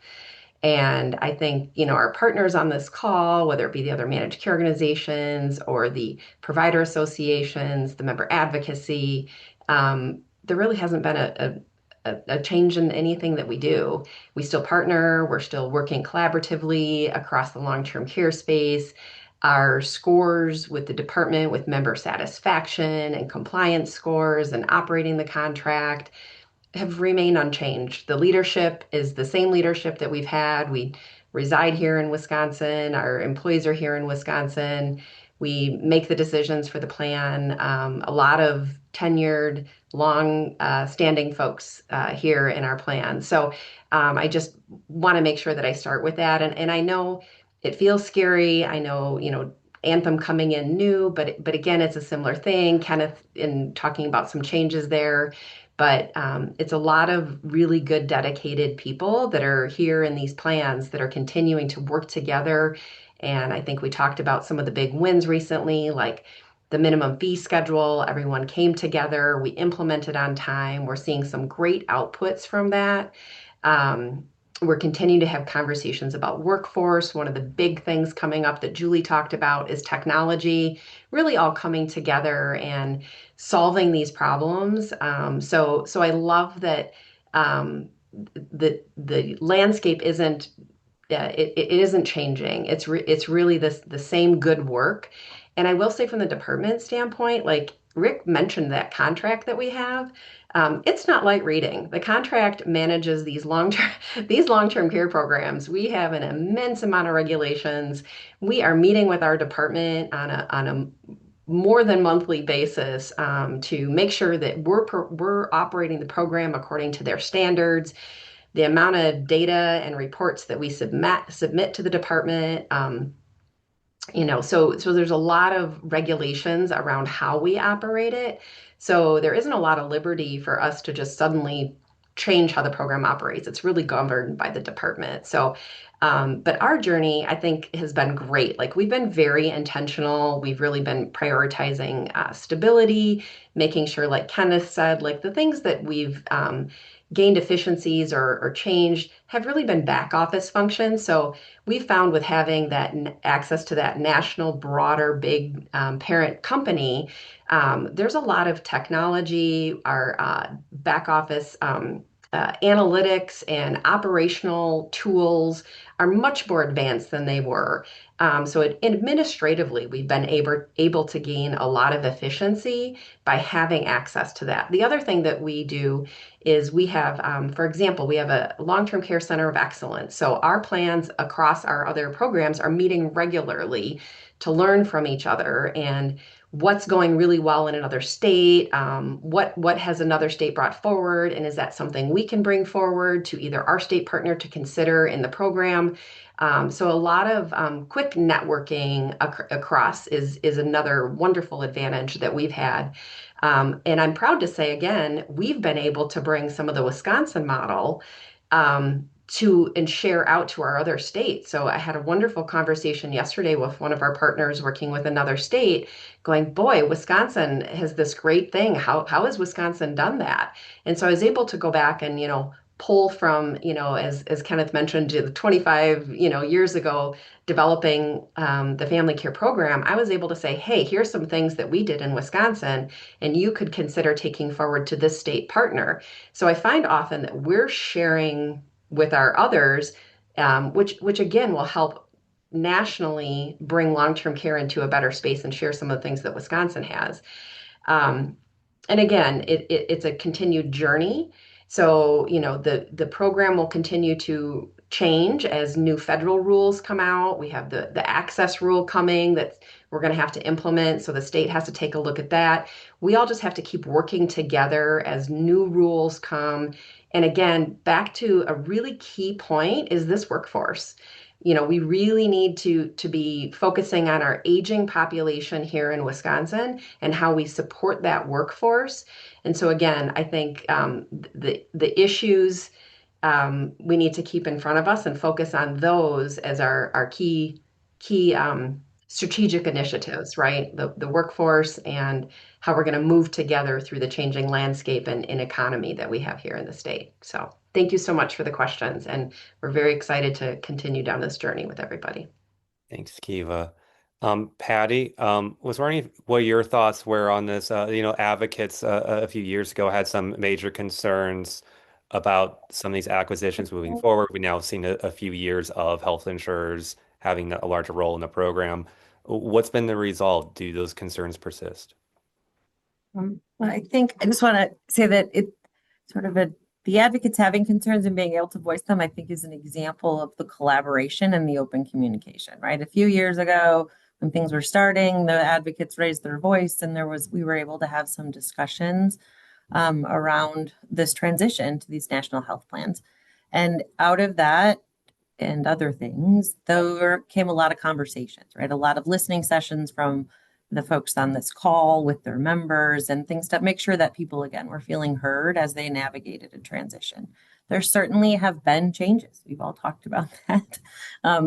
And I think, our partners on this call, whether it be the other managed care organizations or the provider associations, the member advocacy, there really hasn't been a change in anything that we do. We still partner, we're still working collaboratively across the long-term care space. Our scores with the department, with member satisfaction and compliance scores and operating the contract, have remained unchanged. The leadership is the same leadership that we've had. We reside here in Wisconsin. Our employees are here in Wisconsin. We make the decisions for the plan. A lot of tenured, long-standing folks here in our plan. So I just want to make sure that I start with that. And I know it feels scary. I know, Anthem coming in new, but again, it's a similar thing. Kenneth in talking about some changes there. But it's a lot of really good, dedicated people that are here in these plans that are continuing to work together. And I think we talked about some of the big wins recently, like the minimum fee schedule. Everyone came together. We implemented on time. We're seeing some great outputs from that. We're continuing to have conversations about workforce. One of the big things coming up that Julie talked about is technology, really all coming together and solving these problems. So I love that the landscape isn't it isn't changing. It's really the same good work. And I will say from the department standpoint, like Rick mentioned that contract that we have, it's not light reading. The contract manages these long-term care programs. We have an immense amount of regulations. We are meeting with our department on a more than monthly basis to make sure that we're operating the program according to their standards. The amount of data and reports that we submit to the department. So there's a lot of regulations around how we operate it. So there isn't a lot of liberty for us to just suddenly change how the program operates. It's really governed by the department. So, but our journey, I think, has been great. Like we've been very intentional. We've really been prioritizing stability, making sure, like Kenneth said, like the things that we've gained efficiencies or changed have really been back office functions. So we found with having that access to that national, broader, big parent company, there's a lot of technology, our back office analytics and operational tools are much more advanced than they were. So administratively, we've been able to gain a lot of efficiency by having access to that. The other thing that we do is we have, for example, we have a long-term care center of excellence. So our plans across our other programs are meeting regularly to learn from each other and what's going really well in another state, what has another state brought forward, and is that something we can bring forward to either our state partner to consider in the program. So a lot of quick networking across is another wonderful advantage that we've had. And I'm proud to say, again, we've been able to bring some of the Wisconsin model to and share out to our other states. So I had a wonderful conversation yesterday with one of our partners working with another state, going, boy, Wisconsin has this great thing. How has Wisconsin done that? And so I was able to go back and, pull from, as Kenneth mentioned, 25, years ago, developing the family care program. I was able to say, hey, here's some things that we did in Wisconsin, and you could consider taking forward to this state partner. So I find often that we're sharing with our others, which again will help nationally bring long-term care into a better space and share some of the things that Wisconsin has. And again, it's a continued journey. So, the program will continue to change as new federal rules come out. We have the access rule coming that we're going to have to implement. So the state has to take a look at that. We all just have to keep working together as new rules come. And again, back to a really key point is this workforce. We really need to be focusing on our aging population here in Wisconsin and how we support that workforce. And so again, I think the issues we need to keep in front of us and focus on those as our key strategic initiatives, right? The workforce and how we're going to move together through the changing landscape and economy that we have here in the state. So thank you so much for the questions. And we're very excited to continue down this journey with everybody. Thanks, Kiva. Patti, was wondering what your thoughts were on this. Advocates a few years ago had some major concerns about some of these acquisitions moving forward. We've now seen a few years of health insurers having a larger role in the program. What's been the result? Do those concerns persist? Well, I think I just want to say that it sort of the advocates having concerns and being able to voice them, I think, is an example of the collaboration and the open communication, right? A few years ago, when things were starting, the advocates raised their voice, and we were able to have some discussions around this transition to these national health plans. And out of that and other things, there came a lot of conversations, right? A lot of listening sessions from the folks on this call with their members and things to make sure that people, again, were feeling heard as they navigated a transition. There certainly have been changes. We've all talked about that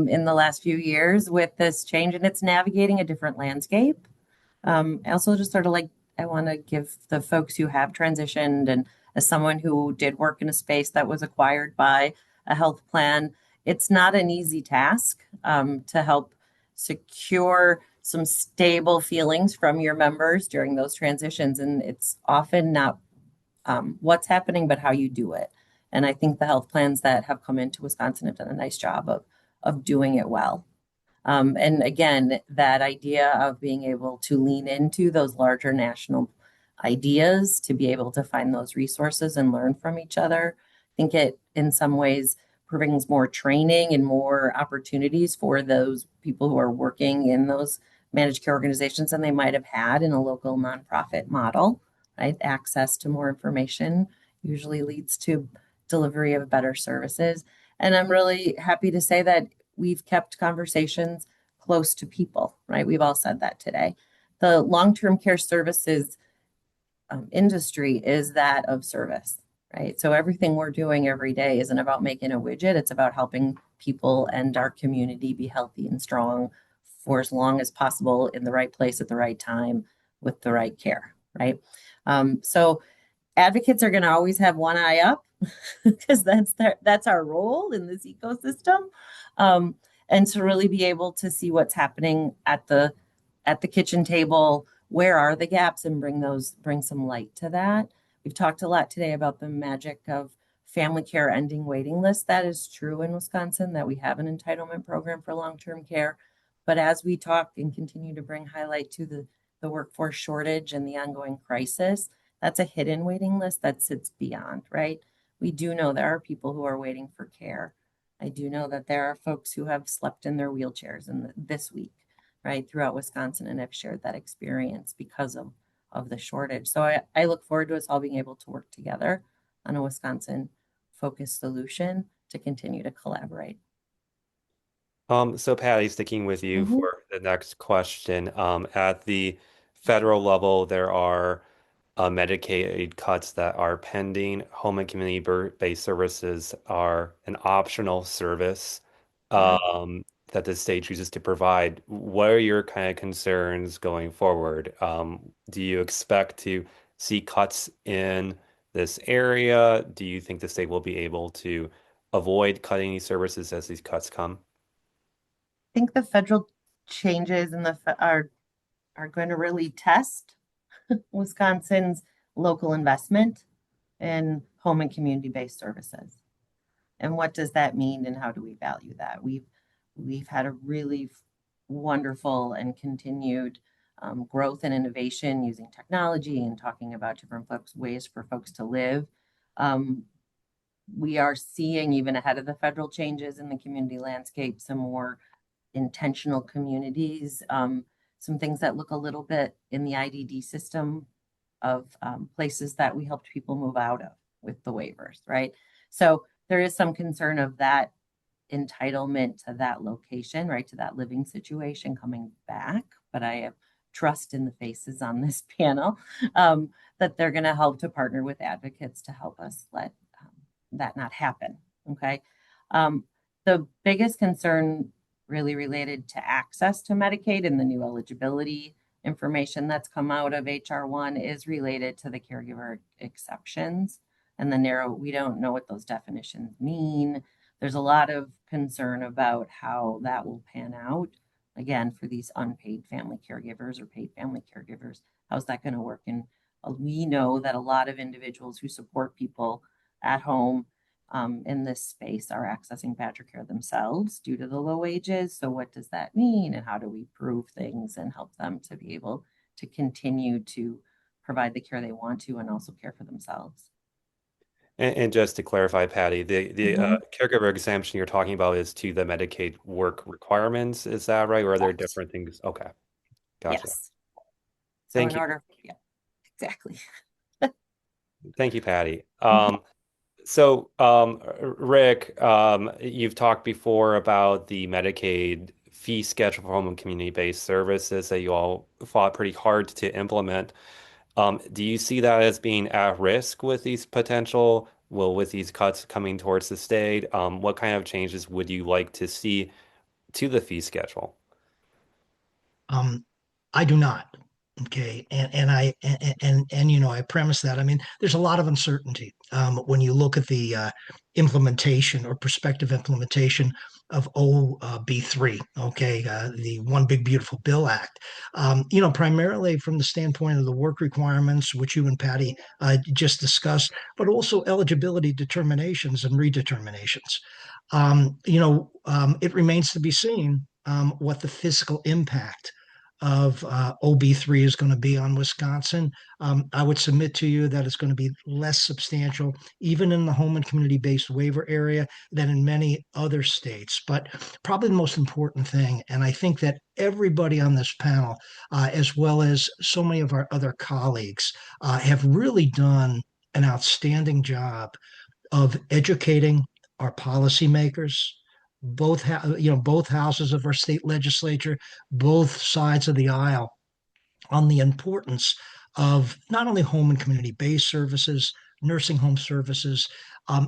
in the last few years with this change, and it's navigating a different landscape. I also just sort of I want to give the folks who have transitioned, and as someone who did work in a space that was acquired by a health plan, it's not an easy task to help secure some stable feelings from your members during those transitions. And it's often not what's happening, but how you do it. And I think the health plans that have come into Wisconsin have done a nice job of doing it well. And again, that idea of being able to lean into those larger national ideas to be able to find those resources and learn from each other, I think it in some ways brings more training and more opportunities for those people who are working in those managed care organizations than they might have had in a local nonprofit model, right? Access to more information usually leads to delivery of better services. And I'm really happy to say that we've kept conversations close to people, right? We've all said that today. The long-term care services industry is that of service, right? So everything we're doing every day isn't about making a widget. It's about helping people and our community be healthy and strong for as long as possible in the right place at the right time with the right care, right? So advocates are going to always have one eye up because that's our role in this ecosystem, and to really be able to see what's happening at the kitchen table. Where are the gaps, and bring some light to that. We've talked a lot today about the magic of family care ending waiting lists. That is true in Wisconsin, that we have an entitlement program for long-term care. But as we talk and continue to bring highlight to the workforce shortage and the ongoing crisis, that's a hidden waiting list that sits beyond, right? We do know there are people who are waiting for care. I do know that there are folks who have slept in their wheelchairs this week, right, throughout Wisconsin, and have shared that experience because of the shortage. So I look forward to us all being able to work together on a Wisconsin-focused solution to continue to collaborate. So Patti, sticking with you for the next question, at the federal level, there are Medicaid cuts that are pending. Home and community-based services are an optional service that the state chooses to provide. What are your kind of concerns going forward? Do you expect to see cuts in this area? Do you think the state will be able to avoid cutting these services as these cuts come? I think the federal changes in are going to really test Wisconsin's local investment in home and community-based services. And what does that mean and how do we value that? We've had a really wonderful and continued growth and innovation using technology and talking about different ways for folks to live. We are seeing, even ahead of the federal changes in the community landscape, some more intentional communities, some things that look a little bit in the IDD system of places that we helped people move out of with the waivers, right? So there is some concern of that entitlement to that location, right, to that living situation coming back. But I have trust in the faces on this panel that they're going to help to partner with advocates to help us let that not happen, okay? The biggest concern really related to access to Medicaid and the new eligibility information that's come out of HR 1 is related to the caregiver exceptions and the narrow, we don't know what those definitions mean. There's a lot of concern about how that will pan out. Again, for these unpaid family caregivers or paid family caregivers, how's that going to work? And we know that a lot of individuals who support people at home in this space are accessing Badger Care themselves due to the low wages. So what does that mean? And how do we prove things and help them to be able to continue to provide the care they want to and also care for themselves? And just to clarify, Patty, the caregiver exemption you're talking about is to the Medicaid work requirements. Is that right? Or are there different things? Okay. Gotcha. Yes. So Thank in you. order, yeah, exactly. Thank you, Patty. Rick, you've talked before about the Medicaid fee schedule for home and community-based services that you all fought pretty hard to implement. Do you see that as being at risk with these with these cuts coming towards the state? What kind of changes would you like to see to the fee schedule? I do not. Okay. And you know, I premise that. I mean, there's a lot of uncertainty when you look at the implementation or prospective implementation of OB3, okay, the One Big Beautiful Bill Act. You know, primarily from the standpoint of the work requirements, which you and Patty just discussed, but also eligibility determinations and redeterminations. It remains to be seen what the fiscal impact of OB3 is going to be on Wisconsin. I would submit to you that it's going to be less substantial, even in the home and community-based waiver area, than in many other states. But probably the most important thing, and I think that everybody on this panel, as well as so many of our other colleagues, have really done an outstanding job of educating our policymakers, both houses of our state legislature, both sides of the aisle, on the importance of not only home and community-based services, nursing home services,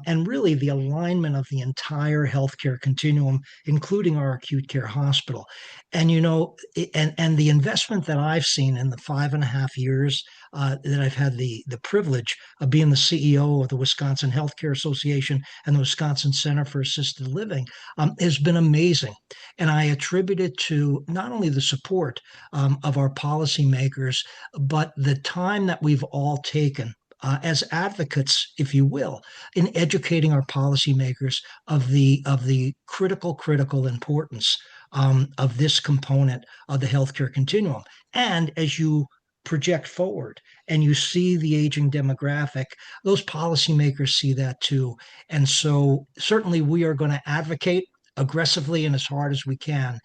and really the alignment of the entire healthcare continuum, including our acute care hospital. And and the investment that I've seen in the 5.5 years that I've had the privilege of being the CEO of the Wisconsin Healthcare Association and the Wisconsin Center for Assisted Living has been amazing. And I attribute it to not only the support of our policymakers, but the time that we've all taken as advocates, if you will, in educating our policymakers of the critical importance of this component of the healthcare continuum. And as you project forward and you see the aging demographic, those policymakers see that too. And so certainly we are going to advocate aggressively and as hard as we can.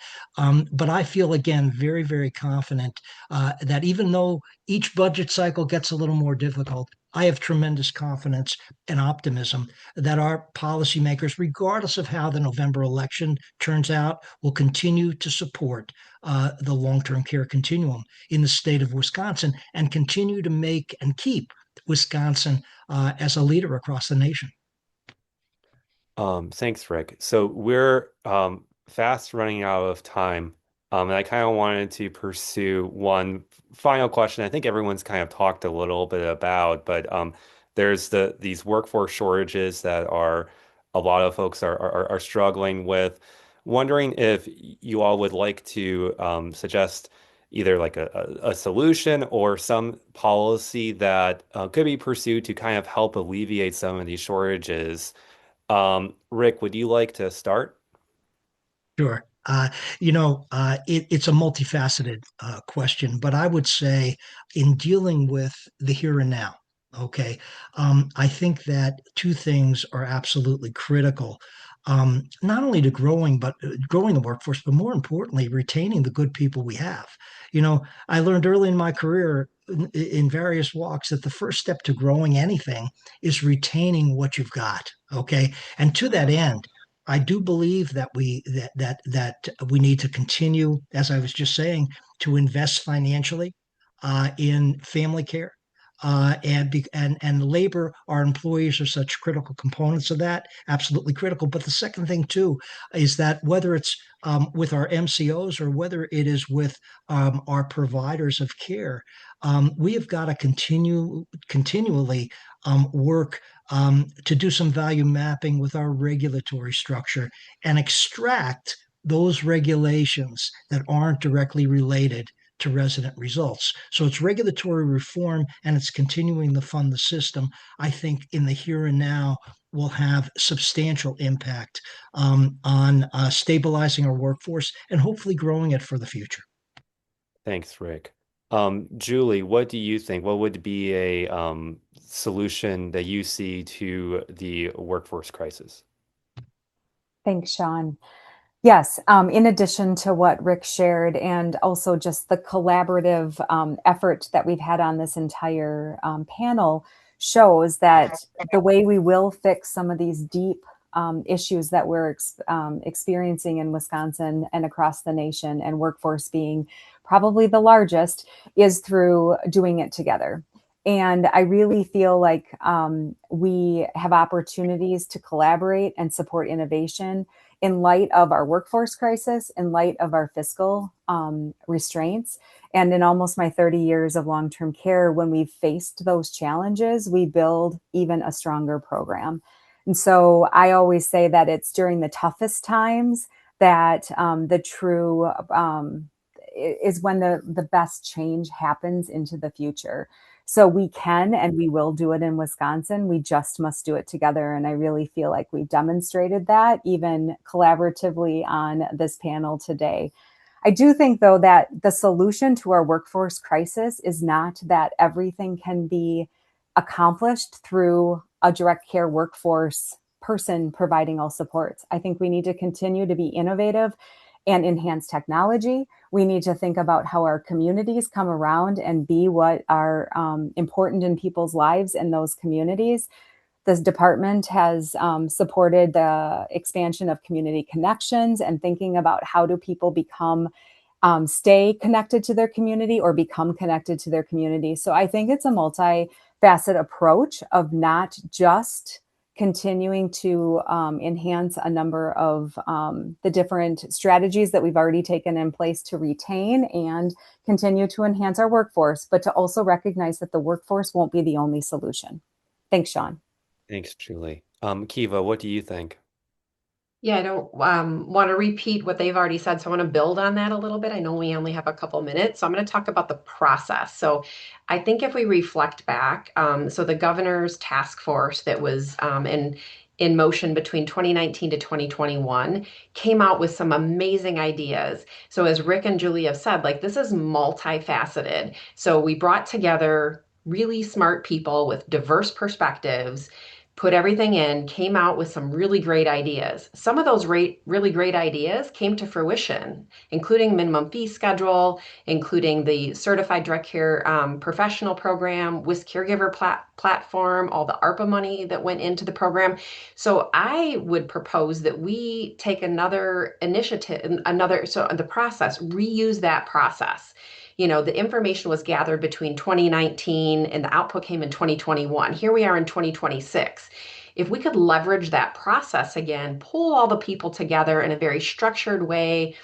But I feel, again, very, very confident that even though each budget cycle gets a little more difficult, I have tremendous confidence and optimism that our policymakers, regardless of how the November election turns out, will continue to support the long-term care continuum in the state of Wisconsin and continue to make and keep Wisconsin as a leader across the nation. Thanks, Rick. So we're fast running out of time. And I kind of wanted to pursue one final question. I think everyone's kind of talked a little bit about, but there's these workforce shortages that a lot of folks are struggling with. Wondering if you all would like to suggest either like a solution or some policy that could be pursued to kind of help alleviate some of these shortages. Rick, would you like to start? Sure. It's a multifaceted question, but I would say in dealing with the here and now, okay, I think that two things are absolutely critical. Not only to growing the workforce, but more importantly, retaining the good people we have. I learned early in my career in various walks that the first step to growing anything is retaining what you've got. Okay. And to that end, I do believe that we need to continue, as I was just saying, to invest financially in family care. And labor, our employees are such critical components of that, absolutely critical. But the second thing too is that whether it's with our MCOs or whether it is with our providers of care, we have got to continually work to do some value mapping with our regulatory structure and extract those regulations that aren't directly related to resident results. So it's regulatory reform and it's continuing to fund the system. I think in the here and now will have substantial impact on stabilizing our workforce and hopefully growing it for the future. Thanks, Rick. Julie, what do you think? What would be a solution that you see to the workforce crisis? Thanks, Sean. Yes, in addition to what Rick shared, and also just the collaborative effort that we've had on this entire panel shows that the way we will fix some of these deep issues that we're experiencing in Wisconsin and across the nation, and workforce being probably the largest, is through doing it together. And I really feel like we have opportunities to collaborate and support innovation in light of our workforce crisis, in light of our fiscal restraints. And in almost my 30 years of long-term care, when we've faced those challenges, we build even a stronger program. And so I always say that it's during the toughest times that the true is when the best change happens into the future. So we can and we will do it in Wisconsin. We just must do it together. And I really feel like we've demonstrated that even collaboratively on this panel today. I do think, though, that the solution to our workforce crisis is not that everything can be accomplished through a direct care workforce person providing all supports. I think we need to continue to be innovative and enhance technology. We need to think about how our communities come around and be what are important in people's lives in those communities. This department has supported the expansion of community connections and thinking about how do people stay connected to their community or become connected to their community. So I think it's a multifaceted approach of not just continuing to enhance a number of the different strategies that we've already taken in place to retain and continue to enhance our workforce, but to also recognize that the workforce won't be the only solution. Thanks, Sean. Thanks, Julie. Kiva, what do you think? Yeah, I don't want to repeat what they've already said, so I want to build on that a little bit. I know we only have a couple minutes, so I'm going to talk about the process. So I think if we reflect back, so the governor's task force that was in motion between 2019 to 2021 came out with some amazing ideas. So as Rick and Julie have said, like this is multifaceted. So we brought together really smart people with diverse perspectives put everything in, came out with some really great ideas. Some of those really great ideas came to fruition, including minimum fee schedule, including the certified direct care professional program, WIS caregiver platform, all the ARPA money that went into the program. So I would propose that we take another initiative, so the process, reuse that process. The information was gathered between 2019 and the output came in 2021. Here we are in 2026. If we could leverage that process again, pull all the people together in a very structured way,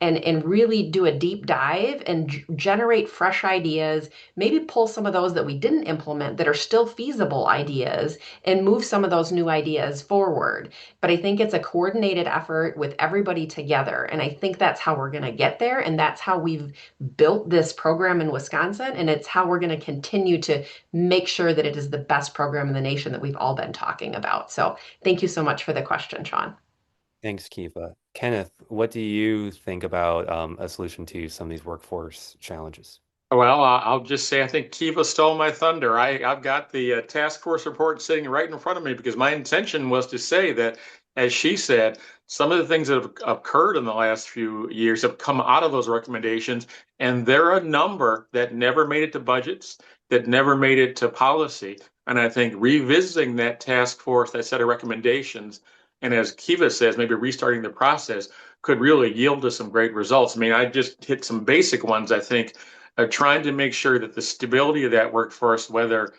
and really do a deep dive and generate fresh ideas, maybe pull some of those that we didn't implement that are still feasible ideas and move some of those new ideas forward. But I think it's a coordinated effort with everybody together. And I think that's how we're going to get there. And that's how we've built this program in Wisconsin. And it's how we're going to continue to make sure that it is the best program in the nation that we've all been talking about. So thank you so much for the question, Sean. Thanks, Kiva. Kenneth, what do you think about a solution to some of these workforce challenges? Well, I'll just say I think Kiva stole my thunder. I've got the task force report sitting right in front of me because my intention was to say that, as she said, some of the things that have occurred in the last few years have come out of those recommendations, and there are a number that never made it to budgets, that never made it to policy. And I think revisiting that task force, that set of recommendations, and as Kiva says, maybe restarting the process could really yield to some great results. I mean, I just hit some basic ones, I think, trying to make sure that the stability of that workforce, whether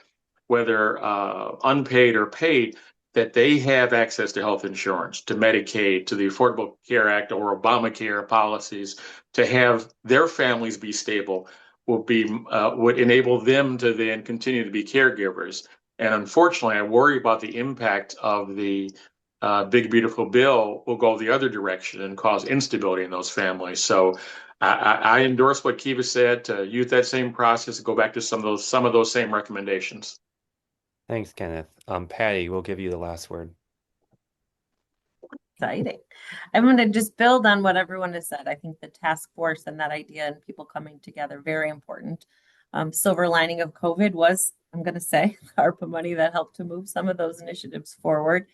unpaid or paid, that they have access to health insurance, to Medicaid, to the Affordable Care Act or Obamacare policies, to have their families be stable would enable them to then continue to be caregivers. And unfortunately, I worry about the impact of the big beautiful bill will go the other direction and cause instability in those families. So I endorse what Kiva said, to use that same process, go back to some of those same recommendations. Thanks, Kenneth. Patti, we'll give you the last word. Exciting. I'm going to just build on what everyone has said. I think the task force and that idea and people coming together, very important. Silver lining of COVID was, I'm going to say, ARPA money that helped to move some of those initiatives forward.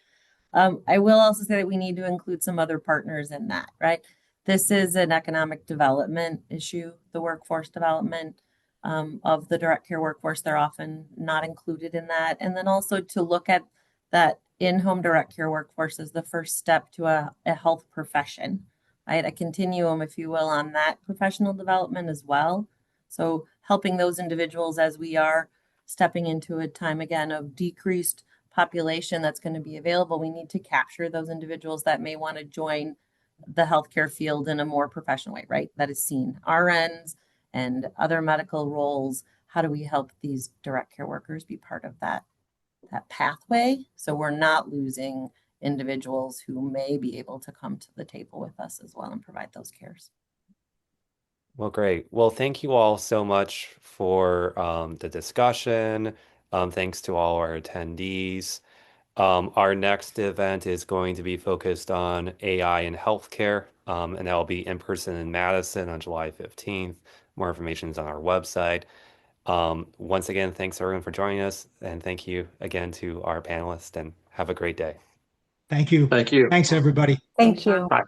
I will also say that we need to include some other partners in that, right? This is an economic development issue, the workforce development of the direct care workforce. They're often not included in that. And then also to look at that in-home direct care workforce as the first step to a health profession, right? A continuum, if you will, on that professional development as well. So helping those individuals as we are stepping into a time again of decreased population that's going to be available, we need to capture those individuals that may want to join the healthcare field in a more professional way, right? That is seen. RNs and other medical roles. How do we help these direct care workers be part of that pathway? So we're not losing individuals who may be able to come to the table with us as well and provide those cares. Well, great. Well, thank you all so much for the discussion. Thanks to all our attendees. Our next event is going to be focused on AI in healthcare, and that will be in person in Madison on July 15th. More information is on our website. Once again, thanks everyone for joining us, and thank you again to our panelists, and have a great day. Thank you. Thank you. Thanks, everybody. Thank you. Bye.